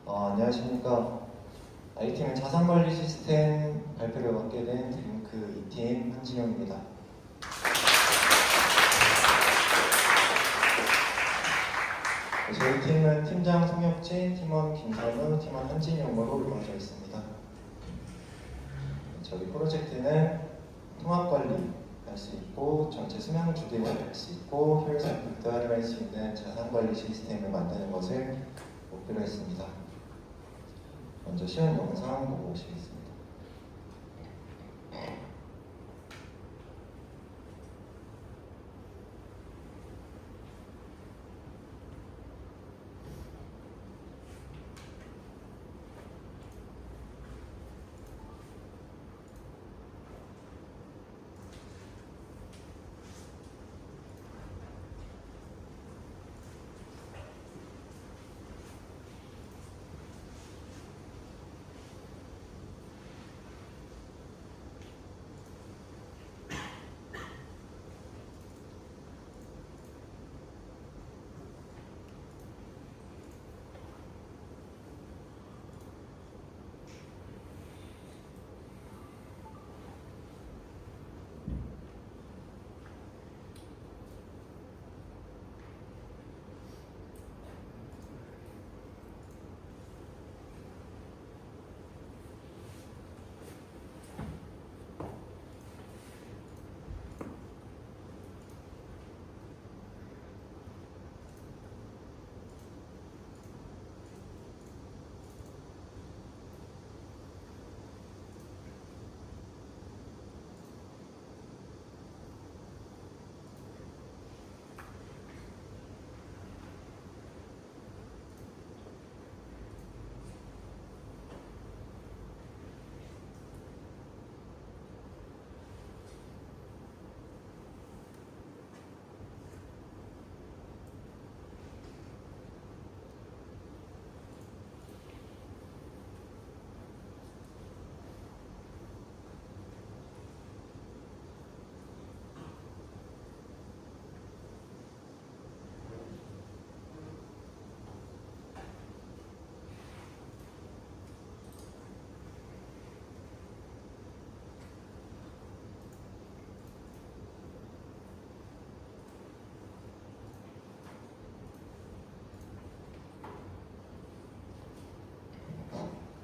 안녕하십니까. I팀은 자산관리 시스템 발표를 맡게 된 드링크 2팀 한진영입니다. 저희 팀은 팀장 송혁진, 팀원 김선우, 팀원 한진영으로 이루어져 있습니다. 저희 프로젝트는 통합관리 할 수 있고 전체 수명 주기를 할 수 있고 효율성 극대화를 할 수 있는 자산관리 시스템을 만드는 것을 목표로 했습니다. 먼저 시연 영상 보고 오시겠습니다.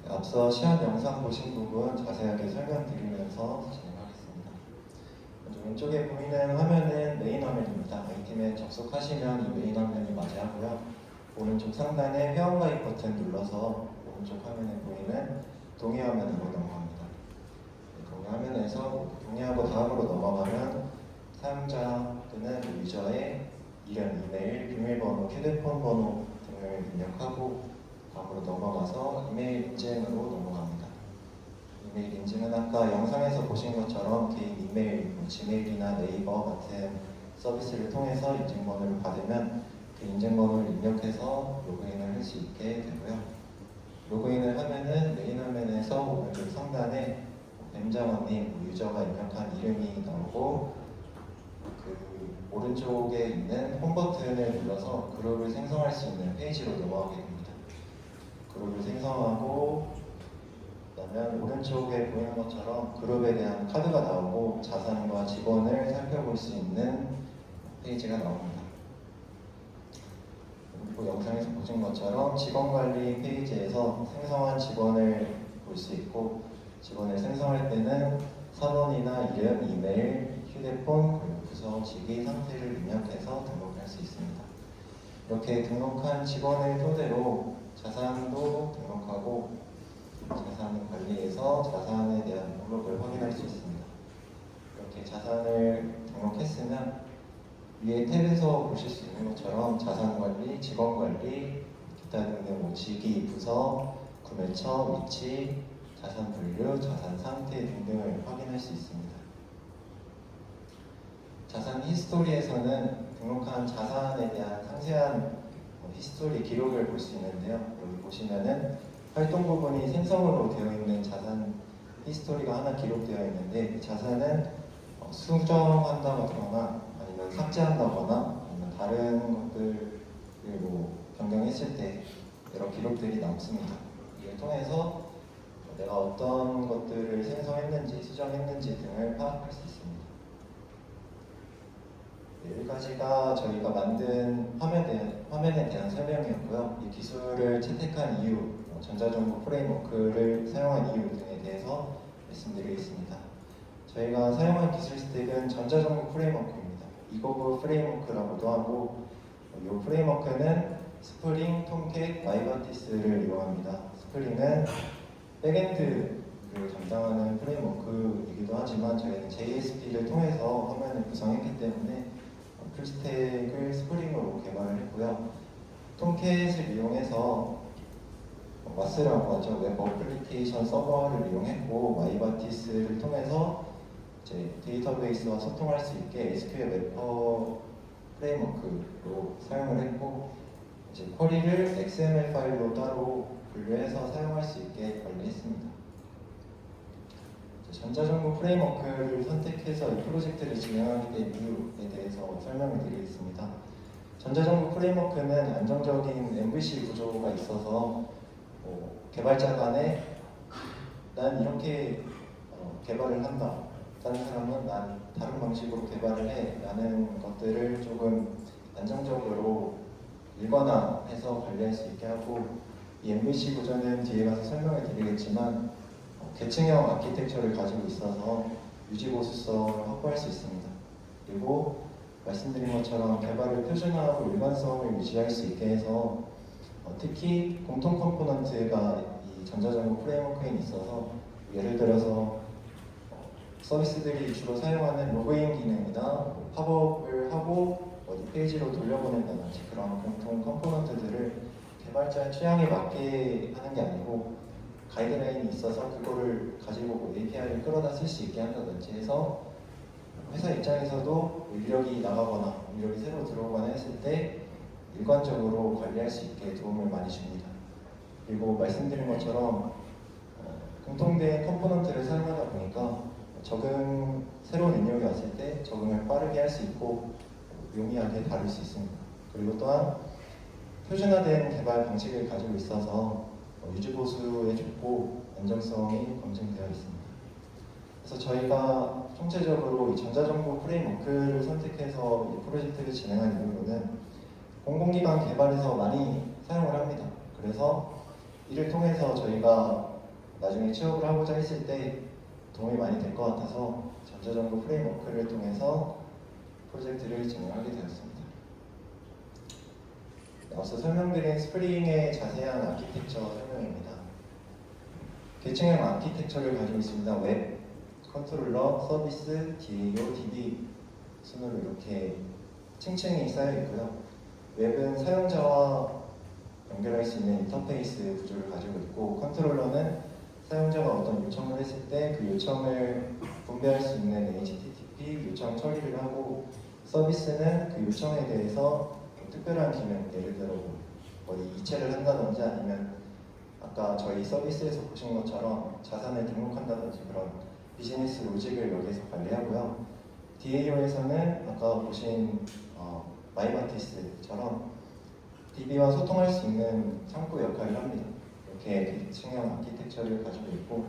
앞서 시연 영상 보신 부분 자세하게 설명드리면서 진행하겠습니다. 먼저 왼쪽에 보이는 화면은 메인 화면입니다. I팀에 접속하시면 이 메인 화면을 맞이하고요. 오른쪽 상단에 회원가입 버튼 눌러서 오른쪽 화면에 보이는 동의 화면으로 넘어갑니다. 동의 화면에서 동의하고 다음으로 넘어가면 사용자 또는 유저의 이름, 이메일, 비밀번호, 휴대폰 번호 등을 입력하고 다음으로 넘어가서 이메일 인증으로 넘어갑니다. 이메일 인증은 아까 영상에서 보신 것처럼 개인 이메일, 지메일이나 네이버 같은 서비스를 통해서 인증번호를 받으면 그 인증번호를 입력해서 로그인을 할 수 있게 되고요. 로그인을 하면은 메인 화면에서 오른쪽 상단에 뱀장어님 유저가 입력한 이름이 나오고 그 오른쪽에 있는 홈 버튼을 눌러서 그룹을 생성할 수 있는 페이지로 넘어가게 됩니다. 그룹을 생성하고 그다음에 오른쪽에 보이는 것처럼 그룹에 대한 카드가 나오고 자산과 직원을 살펴볼 수 있는 페이지가 나옵니다. 그리고 영상에서 보신 것처럼 직원관리 페이지에서 생성한 직원을 볼 수 있고 직원을 생성할 때는 선원이나 이름, 이메일, 휴대폰, 그리고 부서, 직위, 상태를 입력해서 등록할 수 있습니다. 이렇게 등록한 직원을 토대로 자산도 등록하고 자산 관리에서 자산에 대한 목록을 확인할 수 있습니다. 이렇게 자산을 등록했으면 위에 탭에서 보실 수 있는 것처럼 자산관리, 직원관리, 기타 등등 뭐 직위, 부서, 구매처, 위치, 자산 분류, 자산 상태 등등을 확인할 수 있습니다. 자산 히스토리에서는 등록한 자산에 대한 상세한 히스토리 기록을 볼 수 있는데요. 여기 보시면은 활동 부분이 생성으로 되어 있는 자산 히스토리가 하나 기록되어 있는데 이 자산은 수정한다거나 아니면 삭제한다거나 아니면 다른 것들을 뭐 변경했을 때 여러 기록들이 남습니다. 이를 통해서 내가 어떤 것들을 생성했는지, 수정했는지 등을 파악할 수 있습니다. 여기까지가 저희가 만든 화면에 대한 설명이었고요. 이 기술을 채택한 이유, 전자정보 프레임워크를 사용한 이유 등에 대해서 말씀드리겠습니다. 저희가 사용한 기술 스택은 전자정보 프레임워크입니다. 이거브 프레임워크라고도 하고, 이 프레임워크는 스프링, 톰캣, 마이바티스를 이용합니다. 스프링은 백엔드를 담당하는 프레임워크이기도 하지만 저희는 JSP를 통해서 화면을 구성했기 때문에 풀스택을 스프링으로 개발을 했고요. 톰캣을 이용해서 와스라고 하죠. 웹 어플리케이션 서버를 이용했고, 마이바티스를 통해서 이제 데이터베이스와 소통할 수 있게 SQL 래퍼 프레임워크로 사용을 했고, 이제 쿼리를 XML 파일로 따로 분류해서 사용할 수 있게 관리했습니다. 전자정보 프레임워크를 선택해서 이 프로젝트를 진행하게 된 이유에 대해서 설명을 드리겠습니다. 전자정보 프레임워크는 안정적인 MVC 구조가 있어서 개발자 간에 난 이렇게 개발을 한다, 다른 사람은 난 다른 방식으로 개발을 해 라는 것들을 조금 안정적으로 일관화해서 관리할 수 있게 하고, 이 MVC 구조는 뒤에 가서 설명을 드리겠지만 계층형 아키텍처를 가지고 있어서 유지보수성을 확보할 수 있습니다. 그리고 말씀드린 것처럼 개발을 표준화하고 일관성을 유지할 수 있게 해서 특히 공통 컴포넌트가 이 전자정보 프레임워크에 있어서, 예를 들어서 서비스들이 주로 사용하는 로그인 기능이나 팝업을 하고 어디 페이지로 돌려보낸다든지 그런 공통 컴포넌트들을 개발자의 취향에 맞게 하는 게 아니고 가이드라인이 있어서 그거를 가지고 API를 끌어다 쓸 수 있게 한다든지 해서 회사 입장에서도 인력이 나가거나 인력이 새로 들어오거나 했을 때 일관적으로 관리할 수 있게 도움을 많이 줍니다. 그리고 말씀드린 것처럼 공통된 컴포넌트를 사용하다 보니까 새로운 인력이 왔을 때 적응을 빠르게 할 수 있고 용이하게 다룰 수 있습니다. 그리고 또한 표준화된 개발 방식을 가지고 있어서 유지보수에 좋고 안정성이 검증되어 있습니다. 그래서 저희가 총체적으로 이 전자정보 프레임워크를 선택해서 이 프로젝트를 진행한 이유로는 공공기관 개발에서 많이 사용을 합니다. 그래서 이를 통해서 저희가 나중에 취업을 하고자 했을 때 도움이 많이 될 것 같아서 전자정보 프레임워크를 통해서 프로젝트를 진행하게 되었습니다. 앞서 설명드린 스프링의 자세한 아키텍처 설명입니다. 계층형 아키텍처를 가지고 있습니다. 웹, 컨트롤러, 서비스, DAO, DB 순으로 이렇게 층층이 쌓여 있고요. 웹은 사용자와 연결할 수 있는 인터페이스 구조를 가지고 있고, 컨트롤러는 사용자가 어떤 요청을 했을 때 그 요청을 분배할 수 있는 HTTP 요청 처리를 하고, 서비스는 그 요청에 대해서 특별한 기능, 예를 들어 어디 이체를 한다든지 아니면 아까 저희 서비스에서 보신 것처럼 자산을 등록한다든지 그런 비즈니스 로직을 여기에서 관리하고요. DAO에서는 아까 보신 마이바티스처럼 DB와 소통할 수 있는 창구 역할을 합니다. 이렇게 계층형 아키텍처를 가지고 있고,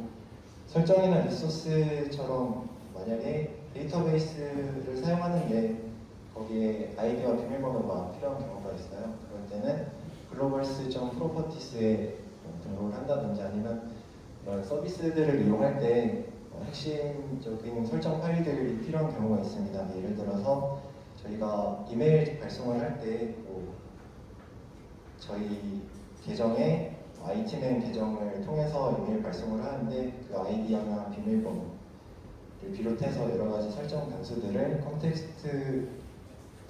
설정이나 리소스처럼 만약에 데이터베이스를 사용하는데 거기에 아이디와 비밀번호가 필요한 경우가 있어요. 그럴 때는 글로벌스.프로퍼티스에 등록을 한다든지 아니면 이런 서비스들을 이용할 때 핵심적인 설정 파일들이 필요한 경우가 있습니다. 예를 들어서 저희가 이메일 발송을 할 때 저희 계정에 IT맨 계정을 통해서 이메일 발송을 하는데 그 아이디나 비밀번호를 비롯해서 여러 가지 설정 변수들을 컨텍스트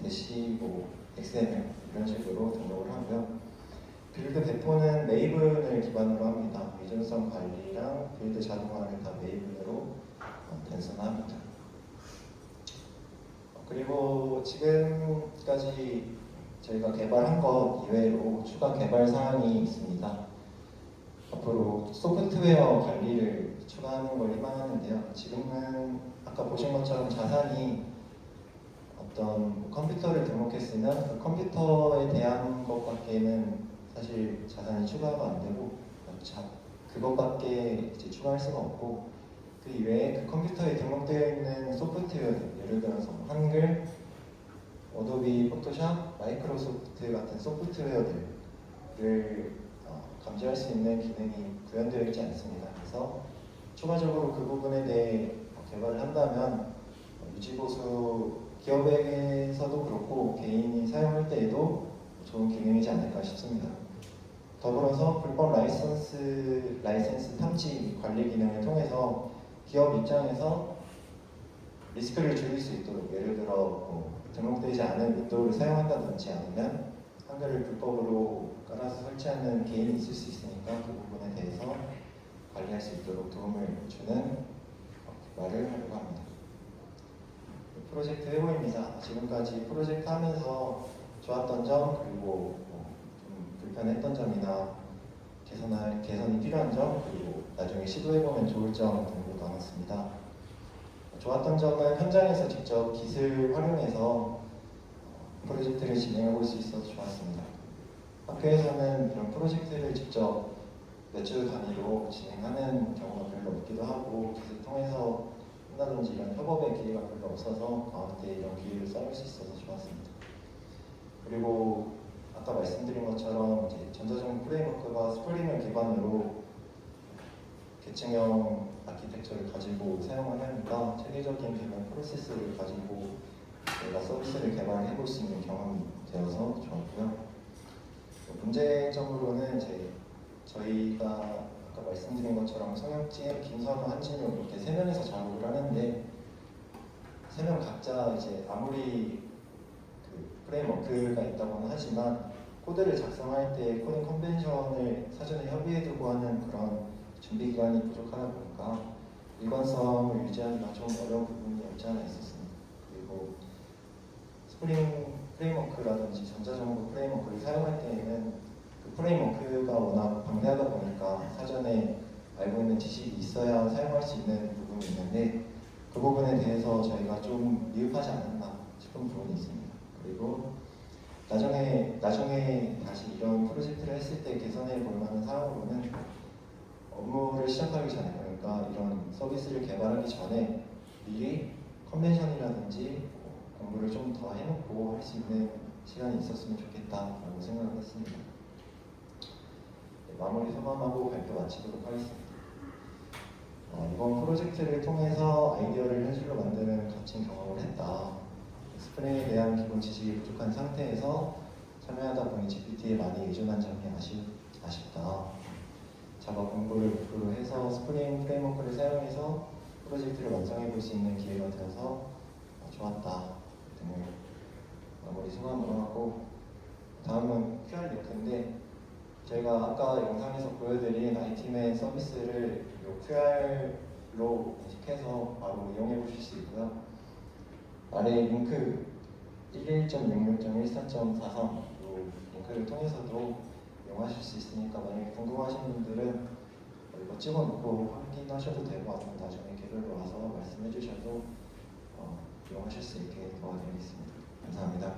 XML 이런 식으로 등록을 하고요. 빌드 배포는 메이븐을 기반으로 합니다. 의존성 관리랑 빌드 자동화를 다 메이븐으로 변선합니다. 그리고 지금까지 저희가 개발한 것 이외로 추가 개발 사항이 있습니다. 앞으로 소프트웨어 관리를 추가하는 걸 희망하는데요. 지금은 아까 보신 것처럼 자산이 어떤 컴퓨터를 등록했으면 그 컴퓨터에 대한 것밖에는 사실 자산이 추가가 안 되고 그것밖에 이제 추가할 수가 없고 그 이외에 그 컴퓨터에 등록되어 있는 소프트웨어 예를 들어서 한글, 어도비 포토샵, 마이크로소프트 같은 소프트웨어들을 감지할 수 있는 기능이 구현되어 있지 않습니다. 그래서 추가적으로 그 부분에 대해 개발을 한다면 유지보수 기업에서도 그렇고 개인이 사용할 때에도 좋은 기능이지 않을까 싶습니다. 더불어서 불법 라이센스 탐지 관리 기능을 통해서 기업 입장에서 리스크를 줄일 수 있도록 예를 들어 등록되지 않은 윈도우를 사용한다든지 아니면 한글을 불법으로 깔아서 설치하는 개인이 있을 수 있으니까 그 부분에 대해서 관리할 수 있도록 도움을 주는 개발을 하려고 합니다. 프로젝트 해보입니다. 지금까지 프로젝트 하면서 좋았던 점 그리고 좀 불편했던 점이나 개선이 필요한 점 그리고 나중에 시도해보면 좋을 점 등으로 나눴습니다. 좋았던 점은 현장에서 직접 기술 활용해서 프로젝트를 진행해 볼 수 있어서 좋았습니다. 학교에서는 이런 프로젝트를 직접 몇 주 단위로 진행하는 경우가 별로 없기도 하고 기술 통해서 한다든지 이런 협업의 기회가 별로 없어서 가운데 이런 기회를 쌓을 수 있어서 좋았습니다. 그리고 아까 말씀드린 것처럼 이제 전자정보 프레임워크가 스프링을 기반으로 계층형 아키텍처를 가지고 사용을 하니까 체계적인 개발 프로세스를 가지고 저희가 서비스를 개발해 볼 수 있는 경험이 되어서 좋았고요. 문제점으로는 저희가 아까 말씀드린 것처럼 성혁진, 김선우, 한진용 이렇게 세 명이서 작업을 하는데 세 명 각자 이제 아무리 그 프레임워크가 있다고는 하지만 코드를 작성할 때 코딩 컨벤션을 사전에 협의해두고 하는 그런 준비 기간이 부족하다 보니까 일관성을 유지하기가 좀 어려운 부분이 없지 않아 있었습니다. 그리고 스프링 프레임워크라든지 전자정보 프레임워크를 사용할 때에는 그 프레임워크가 워낙 방대하다 보니까 사전에 알고 있는 지식이 있어야 사용할 수 있는 부분이 있는데 그 부분에 대해서 저희가 좀 미흡하지 않았나 싶은 부분이 있습니다. 그리고 나중에 다시 이런 프로젝트를 했을 때 개선해 볼 만한 사항으로는 업무를 시작하기 전에 그러니까 이런 서비스를 개발하기 전에 미리 컨벤션이라든지 공부를 좀 더 해놓고 할 수 있는 시간이 있었으면 좋겠다라고 생각을 했습니다. 네, 마무리 소감하고 발표 마치도록 하겠습니다. 이번 프로젝트를 통해서 아이디어를 현실로 만드는 값진 경험을 했다. 스프링에 대한 기본 지식이 부족한 상태에서 참여하다 보니 GPT에 많이 의존한 점이 아쉽다. 자바 공부를 목표로 해서 스프링 프레임워크를 사용해서 프로젝트를 완성해 볼 수 있는 기회가 되어서 좋았다 등을 마무리 소감으로 하고 다음은 QR 리크인데 저희가 아까 영상에서 보여드린 IT맨 서비스를 QR로 인식해서 바로 이용해 보실 수 있고요. 아래 링크 11.66.14.43 링크를 통해서도 이용하실 수 있으니까 만약에 궁금하신 분들은 이거 찍어놓고 확인하셔도 되고 아니면 나중에 개별로 와서 말씀해 주셔도 이용하실 수 있게 도와드리겠습니다. 감사합니다.